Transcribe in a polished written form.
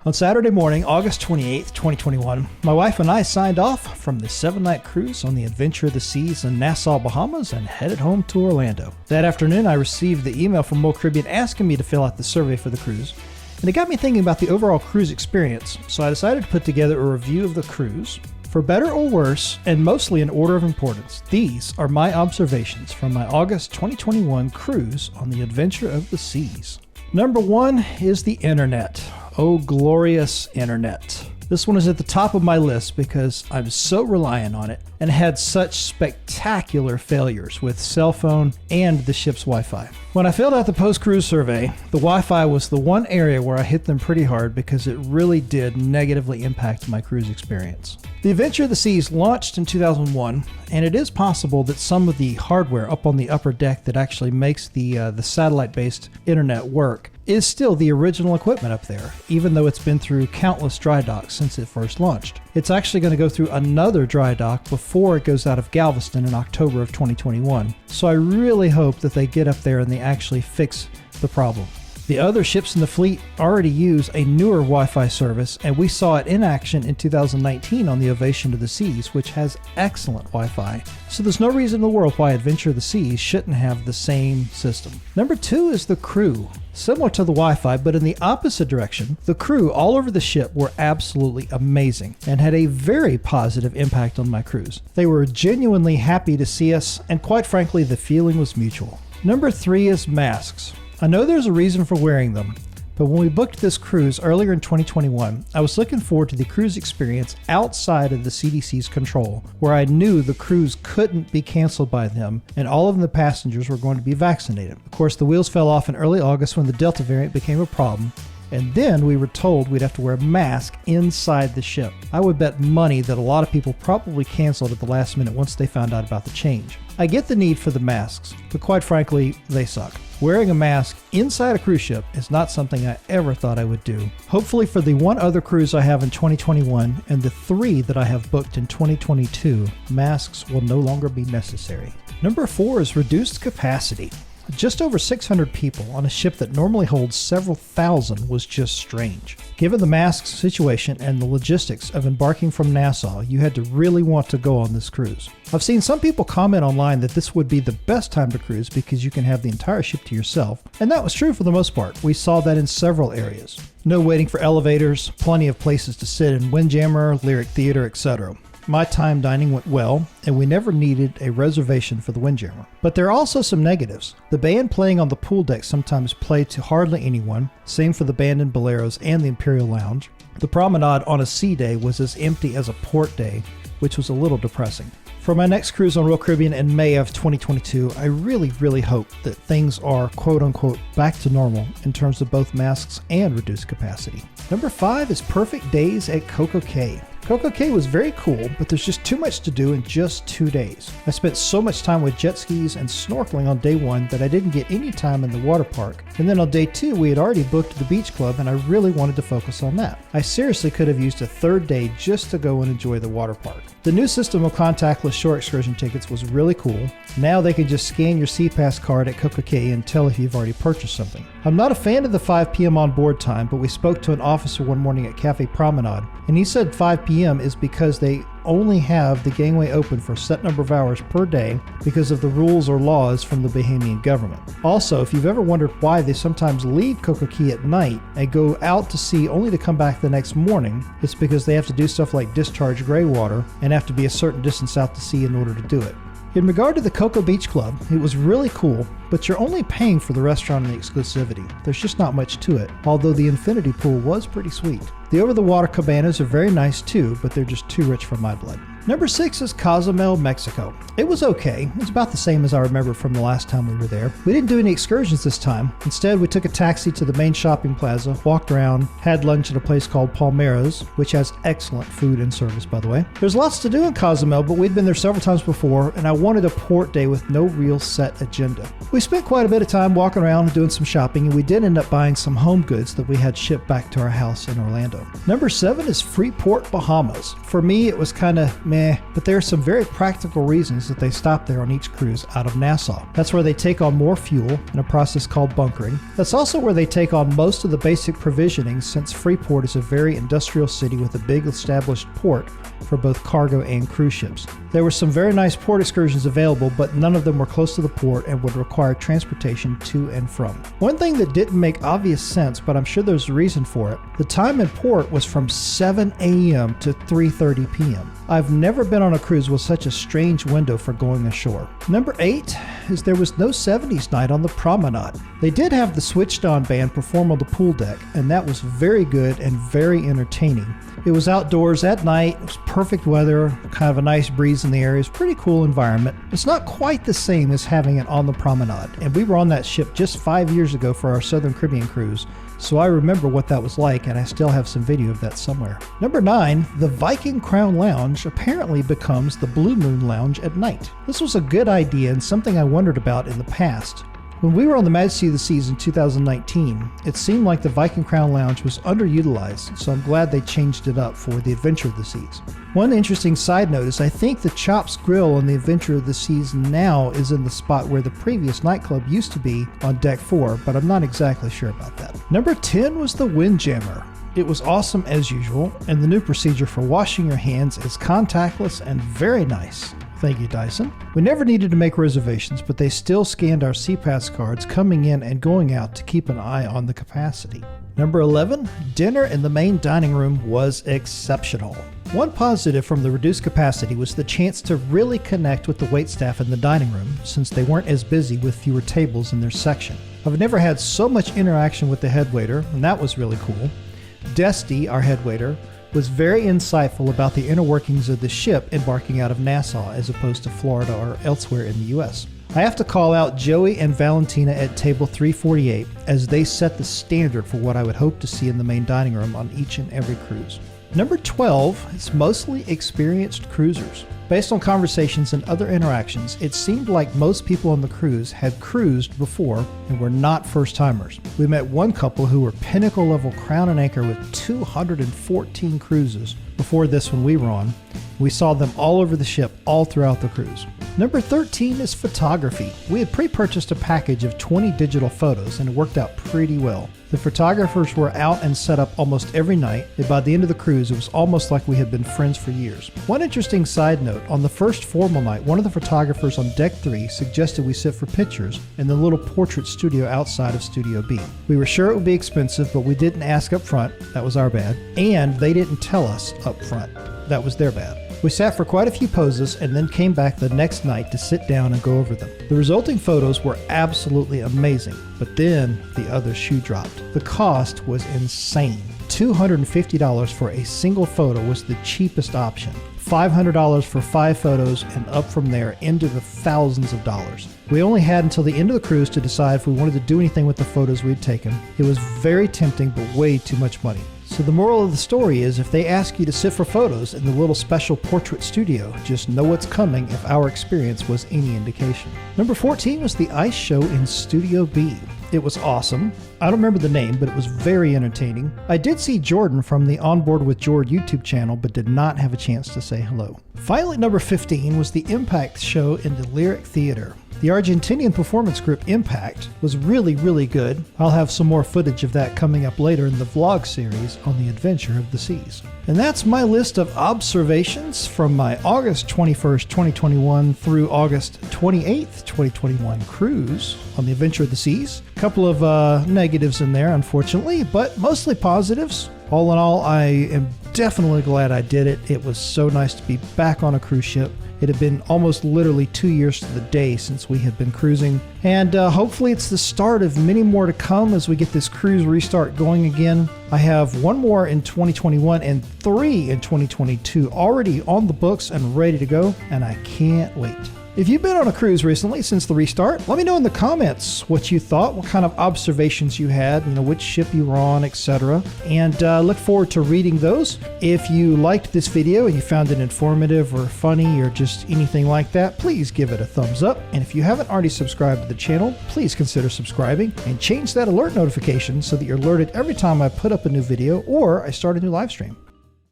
On Saturday morning, August 28th, 2021, my wife and I signed off from the 7-night cruise on the Adventure of the Seas in Nassau, Bahamas, and headed home to Orlando. That afternoon, I received the email from Royal Caribbean asking me to fill out the survey for the cruise, and it got me thinking about the overall cruise experience, so I decided to put together a review of the cruise. For better or worse, and mostly in order of importance, these are my observations from my August 2021 cruise on the Adventure of the Seas. Number 1 is the internet. Oh, glorious internet. This one is at the top of my list because I'm so reliant on it and had such spectacular failures with cell phone and the ship's Wi-Fi. When I filled out the post-cruise survey, the Wi-Fi was the one area where I hit them pretty hard because it really did negatively impact my cruise experience. The Adventure of the Seas launched in 2001, and it is possible that some of the hardware up on the upper deck that actually makes the satellite-based internet work is still the original equipment up there, even though it's been through countless dry docks since it first launched. It's actually going to go through another dry dock before it goes out of Galveston in October of 2021. So I really hope that they get up there and they actually fix the problem. The other ships in the fleet already use a newer Wi-Fi service, and we saw it in action in 2019 on the Ovation of the Seas, which has excellent Wi-Fi. So there's no reason in the world why Adventure of the Seas shouldn't have the same system. Number 2 is the crew. Similar to the Wi-Fi, but in the opposite direction, the crew all over the ship were absolutely amazing and had a very positive impact on my cruise. They were genuinely happy to see us, and quite frankly, the feeling was mutual. Number 3 is masks. I know there's a reason for wearing them, but when we booked this cruise earlier in 2021, I was looking forward to the cruise experience outside of the CDC's control, where I knew the cruise couldn't be canceled by them and all of the passengers were going to be vaccinated. Of course, the wheels fell off in early August when the Delta variant became a problem, and then we were told we'd have to wear a mask inside the ship. I would bet money that a lot of people probably canceled at the last minute once they found out about the change. I get the need for the masks, but quite frankly, they suck. Wearing a mask inside a cruise ship is not something I ever thought I would do. Hopefully for the one other cruise I have in 2021 and the 3 that I have booked in 2022, masks will no longer be necessary. Number 4 is reduced capacity. Just over 600 people on a ship that normally holds several thousand was just strange. Given the masks situation and the logistics of embarking from Nassau, you had to really want to go on this cruise. I've seen some people comment online that this would be the best time to cruise because you can have the entire ship to yourself, and that was true for the most part. We saw that in several areas. No waiting for elevators, plenty of places to sit in Windjammer, Lyric Theater, etc. My time dining went well, and we never needed a reservation for the Windjammer. But there are also some negatives. The band playing on the pool deck sometimes played to hardly anyone, same for the band in Boleros and the Imperial Lounge. The Promenade on a sea day was as empty as a port day, which was a little depressing. For my next cruise on Royal Caribbean in May of 2022, I really hope that things are quote-unquote back to normal in terms of both masks and reduced capacity. Number 5 is perfect days at Coco Cay. Coco Cay was very cool, but there's just too much to do in just 2 days. I spent so much time with jet skis and snorkeling on day 1 that I didn't get any time in the water park. And then on day 2, we had already booked the beach club and I really wanted to focus on that. I seriously could have used a 3rd day just to go and enjoy the water park. The new system of contactless shore excursion tickets was really cool. Now they can just scan your SeaPass card at Coco Cay and tell if you've already purchased something. I'm not a fan of the 5 p.m. on board time, but we spoke to an officer one morning at Cafe Promenade, and he said 5 p.m. is because they only have the gangway open for a set number of hours per day because of the rules or laws from the Bahamian government. Also, if you've ever wondered why they sometimes leave Coco Cay at night and go out to sea only to come back the next morning, it's because they have to do stuff like discharge gray water and have to be a certain distance out to sea in order to do it. In regard to the Coco Beach Club, it was really cool, but you're only paying for the restaurant and the exclusivity. There's just not much to it, although the infinity pool was pretty sweet. The over-the-water cabanas are very nice too, but they're just too rich for my blood. Number 6 is Cozumel, Mexico. It was okay. It's about the same as I remember from the last time we were there. We didn't do any excursions this time. Instead, we took a taxi to the main shopping plaza, walked around, had lunch at a place called Palmera's, which has excellent food and service, by the way. There's lots to do in Cozumel, but we'd been there several times before, and I wanted a port day with no real set agenda. We spent quite a bit of time walking around and doing some shopping, and we did end up buying some home goods that we had shipped back to our house in Orlando. Number 7 is Freeport, Bahamas. For me, it was kind of meh, but there are some very practical reasons that they stop there on each cruise out of Nassau. That's where they take on more fuel in a process called bunkering. That's also where they take on most of the basic provisioning, since Freeport is a very industrial city with a big established port for both cargo and cruise ships. There were some very nice port excursions available, but none of them were close to the port and would require transportation to and from. One thing that didn't make obvious sense, but I'm sure there's a reason for it, the time in port was from 7 a.m. to 3:30 p.m. I've never been on a cruise with such a strange window for going ashore. Number 8 is there was no 70s night on the Promenade. They did have the Switched On band perform on the pool deck, and that was very good and very entertaining. It was outdoors at night, it was perfect weather, kind of a nice breeze in the area. It's a pretty cool environment. It's not quite the same as having it on the Promenade, and we were on that ship just 5 years ago for our Southern Caribbean cruise, so I remember what that was like, and I still have some video of that somewhere. Number 9, the Viking Crown Lounge apparently becomes the Blue Moon Lounge at night. This was a good idea and something I wondered about in the past. When we were on the Majesty of the Seas in 2019, it seemed like the Viking Crown Lounge was underutilized, so I'm glad they changed it up for the Adventure of the Seas. One interesting side note is I think the Chops Grill on the Adventure of the Seas now is in the spot where the previous nightclub used to be on Deck 4, but I'm not exactly sure about that. Number 10 was the Windjammer. It was awesome as usual, and the new procedure for washing your hands is contactless and very nice. Thank you, Dyson. We never needed to make reservations, but they still scanned our SeaPass cards coming in and going out to keep an eye on the capacity. Number 11, dinner in the main dining room was exceptional. One positive from the reduced capacity was the chance to really connect with the waitstaff in the dining room, since they weren't as busy with fewer tables in their section. I've never had so much interaction with the head waiter, and that was really cool. Desty, our head waiter, was very insightful about the inner workings of the ship embarking out of Nassau as opposed to Florida or elsewhere in the U.S. I have to call out Joey and Valentina at table 348 as they set the standard for what I would hope to see in the main dining room on each and every cruise. Number 12 is mostly experienced cruisers. Based on conversations and other interactions, it seemed like most people on the cruise had cruised before and were not first-timers. We met one couple who were pinnacle-level Crown and Anchor with 214 cruises before this one we were on. We saw them all over the ship all throughout the cruise. Number 13 is photography. We had pre-purchased a package of 20 digital photos and it worked out pretty well. The photographers were out and set up almost every night, and by the end of the cruise, it was almost like we had been friends for years. One interesting side note, on the first formal night, one of the photographers on Deck 3 suggested we sit for pictures in the little portrait studio outside of Studio B. We were sure it would be expensive, but we didn't ask up front. That was our bad. And they didn't tell us up front. That was their bad. We sat for quite a few poses and then came back the next night to sit down and go over them. The resulting photos were absolutely amazing, but then the other shoe dropped. The cost was insane. $250 for a single photo was the cheapest option. $500 for 5 photos, and up from there into the thousands of dollars. We only had until the end of the cruise to decide if we wanted to do anything with the photos we'd taken. It was very tempting, but way too much money. So the moral of the story is if they ask you to sit for photos in the little special portrait studio, just know what's coming if our experience was any indication. Number 14 was the ice show in Studio B. It was awesome. I don't remember the name, but it was very entertaining. I did see Jordan from the On Board with Jord YouTube channel, but did not have a chance to say hello. Finally, number 15 was the Impact show in the Lyric Theater. The Argentinian performance group Impact was really, really good. I'll have some more footage of that coming up later in the vlog series on the Adventure of the Seas. And that's my list of observations from my August 21st, 2021 through August 28th, 2021 cruise on the Adventure of the Seas. A couple of negatives in there, unfortunately, but mostly positives. All in all, I am definitely glad I did it. It was so nice to be back on a cruise ship. It had been almost literally 2 years to the day since we had been cruising, and hopefully it's the start of many more to come as we get this cruise restart going again. I have 1 more in 2021 and 3 in 2022 already on the books and ready to go, and I can't wait. If you've been on a cruise recently since the restart, let me know in the comments what you thought, what kind of observations you had, which ship you were on, etc. And look forward to reading those. If you liked this video and you found it informative or funny or just anything like that, please give it a thumbs up. And if you haven't already subscribed to the channel, please consider subscribing and change that alert notification so that you're alerted every time I put up a new video or I start a new live stream.